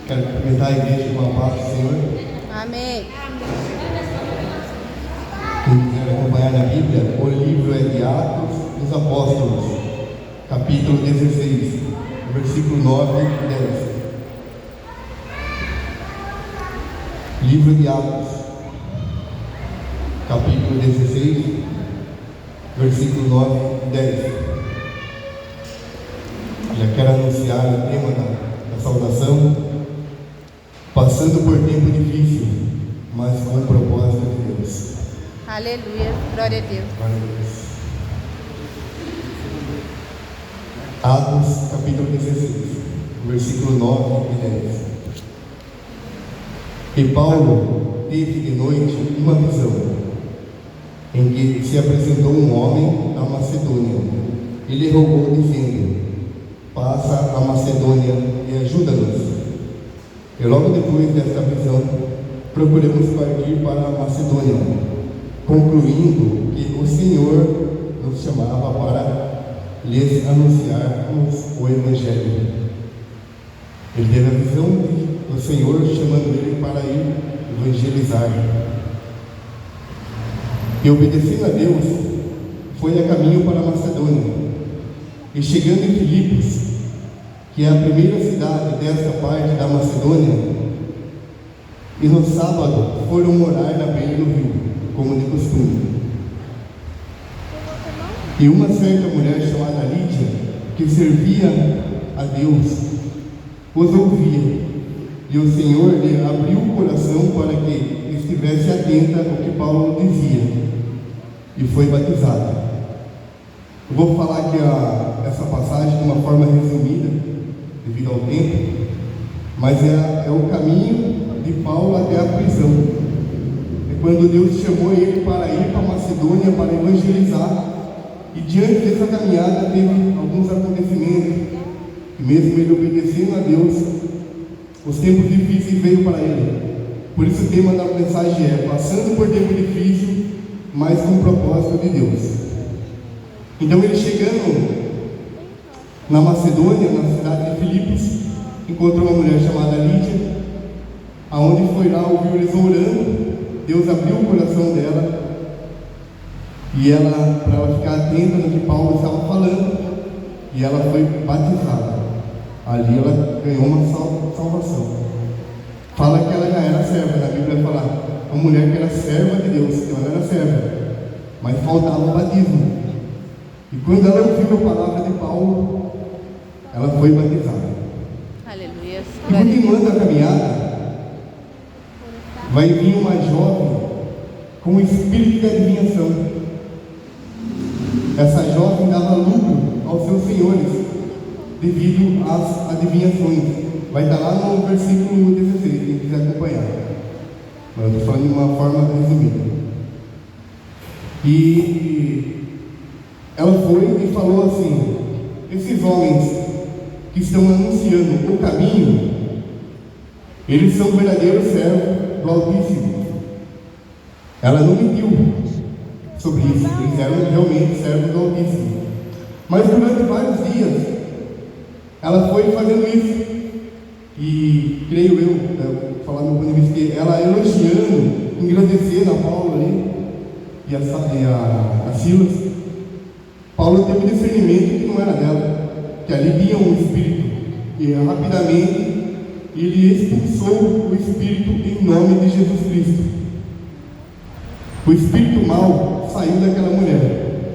Quero cumprimentar a igreja com a paz do Senhor. Amém. Quem quiser acompanhar na Bíblia, o livro é de Atos dos Apóstolos, capítulo 16, versículo 9 e 10. Livro de Atos, capítulo 16, versículo 9 e 10. Já quero anunciar o tema da saudação. Passando por tempo difícil, mas com o propósito de Deus. Aleluia. Glória a Deus. Glória a Deus. Atos, capítulo 16, versículo 9 e 10. E Paulo teve de noite uma visão, em que se apresentou um homem da Macedônia e lhe rogou, dizendo: passa a Macedônia e ajuda-nos. E logo depois desta visão, procuramos partir para a Macedônia, concluindo que o Senhor nos chamava para lhes anunciarmos o Evangelho. Ele teve a visão do Senhor chamando ele para ir evangelizar. E obedecendo a Deus, foi a caminho para a Macedônia. E chegando em Filipos, que é a primeira cidade desta parte da Macedônia, e no sábado foram morar na beira do rio, como de costume. E uma certa mulher chamada Lídia, que servia a Deus, os ouvia, e o Senhor lhe abriu o coração para que estivesse atenta ao que Paulo dizia, e foi batizada. Eu vou falar aqui essa passagem de uma forma resumida, devido ao tempo, mas é o caminho de Paulo até a prisão. É quando Deus chamou ele para ir para a Macedônia para evangelizar, e diante dessa caminhada teve alguns acontecimentos, e mesmo ele obedecendo a Deus, os tempos difíceis veio para ele. Por isso o tema da mensagem é: passando por tempo difícil, mas com o propósito de Deus. Então ele chegando na Macedônia, na cidade de Filipos, encontrou uma mulher chamada Lídia, aonde foi lá, ouviu eles orando. Deus abriu o coração dela, e ela, para ela ficar atenta no que Paulo estava falando, e ela foi batizada. Ali ela ganhou uma salvação. Fala que ela já era serva, na Bíblia fala, uma mulher que era serva de Deus, que ela era serva, mas faltava o batismo. E quando ela ouviu a palavra de Paulo, ela foi batizada. Aleluia. E continuando a caminhada, vai vir uma jovem com espírito de adivinhação. Essa jovem dava lucro aos seus senhores devido às adivinhações. Vai estar lá no versículo 16, quem quiser acompanhar. Mas eu estou falando de uma forma resumida. E ela foi e falou assim: esses homens que estão anunciando o caminho, eles são verdadeiros servos do Altíssimo. Ela não mentiu sobre isso, eles eram realmente servos do Altíssimo. Mas durante vários dias, ela foi fazendo isso, e creio eu, falar no ponto de vista, que ela elogiando, engrandecendo a Paulo ali, e a Silas. Paulo teve discernimento que não era dela, que ali vinha um espírito, e rapidamente ele expulsou o espírito em nome de Jesus Cristo. O espírito mau saiu daquela mulher.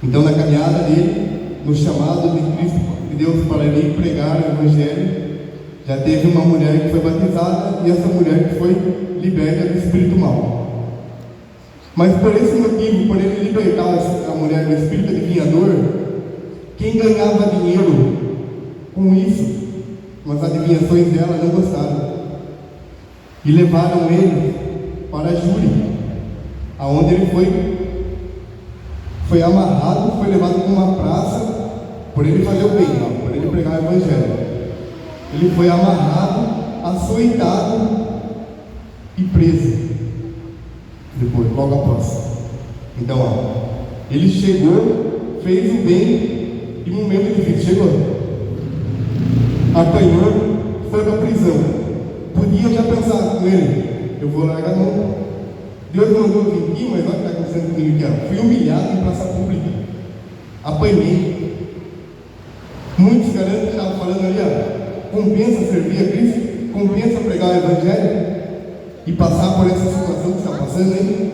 Então, na caminhada dele, no chamado de Cristo, de Deus para ele pregar o Evangelho, já teve uma mulher que foi batizada, e essa mulher que foi liberta do espírito mau. Mas por esse motivo, por ele libertar a mulher do espírito adivinhador, quem ganhava dinheiro com isso, com as adivinhações dela, não gostaram. E levaram ele para a júri, aonde ele foi amarrado, foi levado para uma praça, por ele fazer o bem, não, por ele pregar o Evangelho. Ele foi amarrado, açoitado e preso. Depois, logo após. Então, ele chegou, fez o bem, e no momento difícil chegou. Apanhou, foi para a prisão. Podia já pensar com ele, eu vou largar a mão. Deus mandou eu vir aqui, mas olha o que está acontecendo comigo aqui. Fui humilhado em praça pública. Apanhei. Muitos garantem que estavam falando ali, compensa servir a Cristo, compensa pregar o Evangelho e passar por essa situação que está passando aí.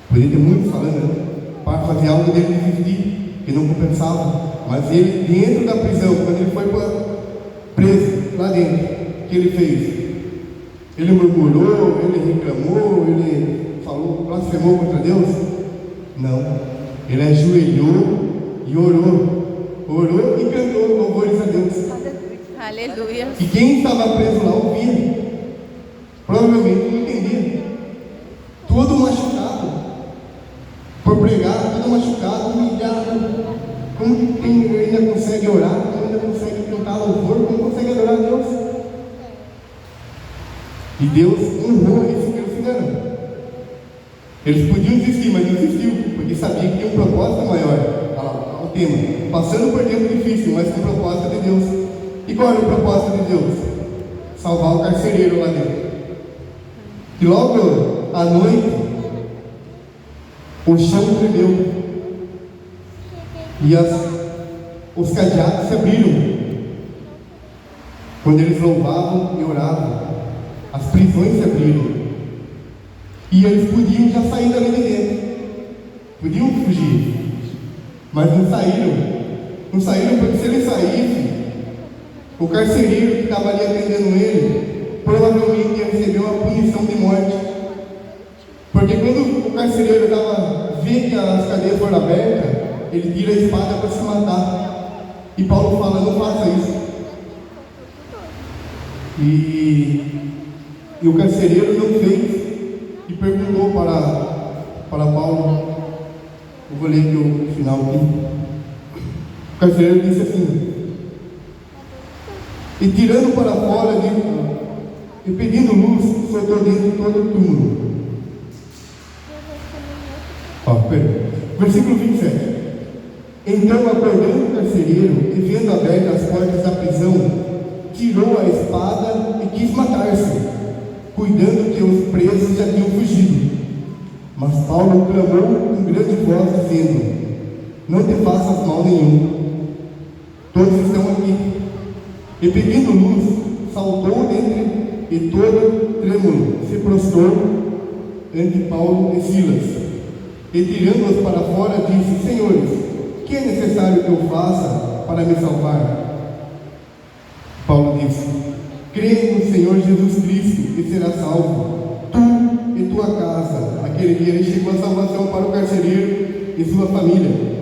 Podia ter muitos falando, para fazer algo dele desistir, que não compensava. Mas ele, dentro da prisão, quando ele foi preso lá dentro, o que ele fez? Ele murmurou, ele reclamou, ele falou, blasfemou contra Deus? Não. Ele ajoelhou e orou. Orou e cantou louvores a Deus. Aleluia. E quem estava preso lá ouvia. Provavelmente não entendia. Todo machucado. Por pregar, todo machucado, humilhado. Como que quem ainda consegue orar? Como ainda consegue cantar louvor? Como consegue adorar a Deus? E Deus honrou isso que eles fizeram. Eles podiam desistir, mas não desistiu, porque sabia que tinha um propósito maior. Olha lá, o tema. Passando por tempo difícil, mas com o propósito de Deus. E qual era o propósito de Deus? Salvar o carcereiro lá dentro. E logo à noite, o chão tremeu. E os cadeados se abriram. Quando eles louvavam e oravam, as prisões se abriram. E eles podiam já sair dali de dentro. Podiam fugir. Mas não saíram. Não saíram porque se eles saíssem, o carcereiro que estava ali atendendo ele, provavelmente ia receber uma punição de morte. Porque quando o carcereiro vê que as cadeias foram abertas, ele tira a espada para se matar. E Paulo fala, não faça isso. E o carcereiro não fez. E perguntou para Paulo, eu vou ler aqui o final aqui. O carcereiro disse assim, e tirando para fora, e pedindo luz, soltou dentro de todo o túmulo. Versículo 27. Então, acordando o carcereiro, e vendo abertas as portas da prisão, tirou a espada e quis matar-se, cuidando que os presos já tinham fugido. Mas Paulo clamou com grande voz, dizendo, não te faças mal nenhum, todos estão aqui. E pedindo luz, saltou dentro e todo trêmulo se prostrou ante Paulo e Silas. E tirando-os para fora, disse, senhores, que é necessário que eu faça para me salvar? Paulo disse, crê no Senhor Jesus Cristo e será salvo, tu e tua casa. Aquele dia ele chegou a salvação para o carcereiro e sua família.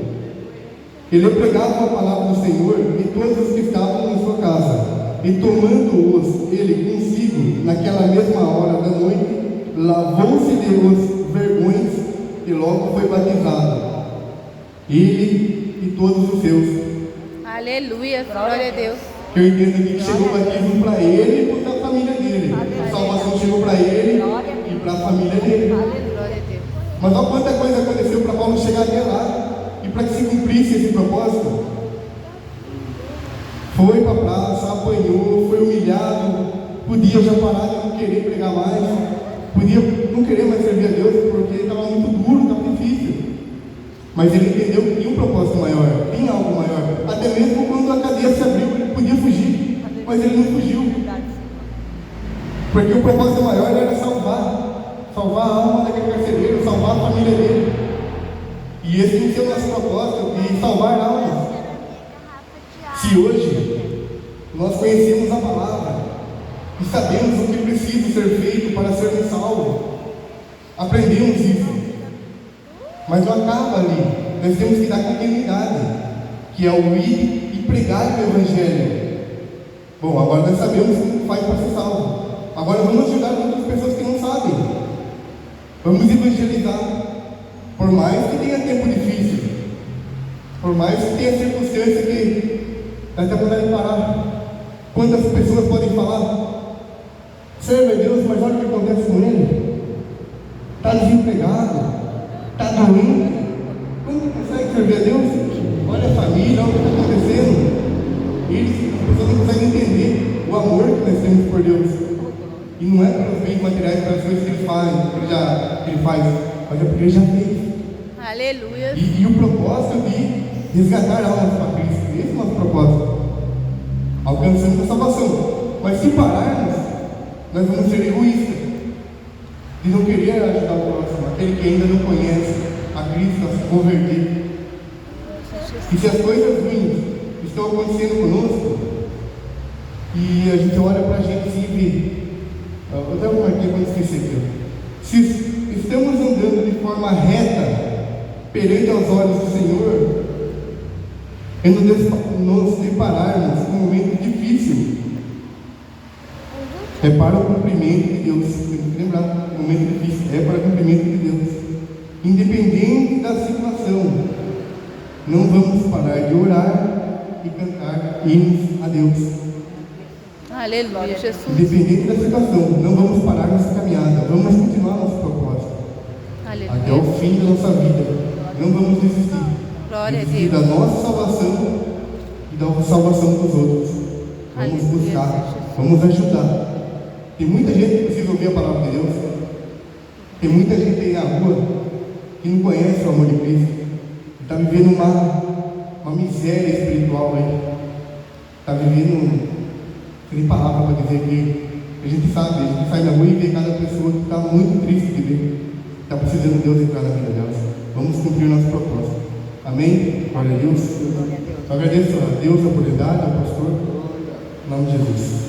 Ele pregava a palavra do Senhor e todos os que estavam em sua casa. E tomando-os ele consigo, naquela mesma hora da noite, lavou-se de os vergões e logo foi batizado. Ele e todos os seus. Aleluia, glória a Deus. Eu entendo aqui que chegou o batismo para ele e para a família dele. A salvação chegou para ele e para a família dele. Glória a Deus. Mas olha quanta coisa aconteceu para Paulo chegar até lá e para que se cumprisse esse propósito. Foi para a praça, apanhou, foi humilhado, podia já parar de não querer pregar mais, podia não querer mais servir a Deus porque estava muito duro, estava difícil. Mas ele entendeu que tinha um propósito maior, tinha algo maior. Até mesmo quando a cadeia se abriu, ele podia fugir, mas ele não fugiu. Porque o propósito maior era salvar a alma daquele carcereiro, salvar a família dele. E esse tem que ser o nosso propósito, de salvar almas. Se hoje nós conhecemos a palavra e sabemos o que precisa ser feito para sermos salvos, aprendemos isso. Mas não acaba ali, nós temos que dar continuidade, que é o ir e pregar o Evangelho. Bom, agora nós sabemos como faz para ser salvo. Agora vamos ajudar outras pessoas que não sabem. Vamos evangelizar. Por mais que tenha tempo difícil, por mais que tenha circunstância que dá até vontade de parar. Quantas pessoas podem falar, serve a Deus, mas olha o que acontece com ele. Está desempregado, está doente. Como consegue servir a Deus? Olha a família, olha o que está acontecendo. As pessoas não conseguem entender o amor que nós temos por Deus. E não é pelos bens materiais, pelas coisas que Ele faz, mas é porque Ele já fez. Aleluia. E o propósito de resgatar almas para Cristo. Esse é o nosso propósito. Alcançando a salvação. Mas se pararmos, nós vamos ser egoístas. De não querer ajudar o próximo, aquele que ainda não conhece a Cristo, a se converter. E se as coisas ruins estão acontecendo conosco, e a gente olha para a gente assim e vê. Eu até vou aqui para não esquecer aqui. Se estamos andando de forma reta perante aos olhos do Senhor, e nos depararmos com um momento difícil, é para o cumprimento de Deus. Temos que lembrar, o momento difícil é para o cumprimento de Deus. Independente da situação, não vamos parar de orar e cantar hinos a Deus. Aleluia, Jesus. Independente da situação, não vamos parar nossa caminhada, vamos continuar nosso propósito. Aleluia. Até o fim da nossa vida. Não vamos desistir. Glória a Desistir Deus. da nossa salvação e da salvação dos outros. Vamos Aleluia, buscar, Jesus. vamos ajudar. Tem muita gente que precisa ouvir a palavra de Deus. Tem muita gente aí na rua que não conhece o amor de Cristo. Está vivendo uma miséria espiritual aí. Está vivendo, sem palavra para dizer que a gente sabe, a gente sai na rua e vê cada pessoa que está muito triste de ver. Está precisando de Deus entrar na vida delas. Vamos cumprir o nosso propósito. Amém? Glória a Deus. Eu agradeço a Deus, a oportunidade, ao pastor. Em nome de Jesus.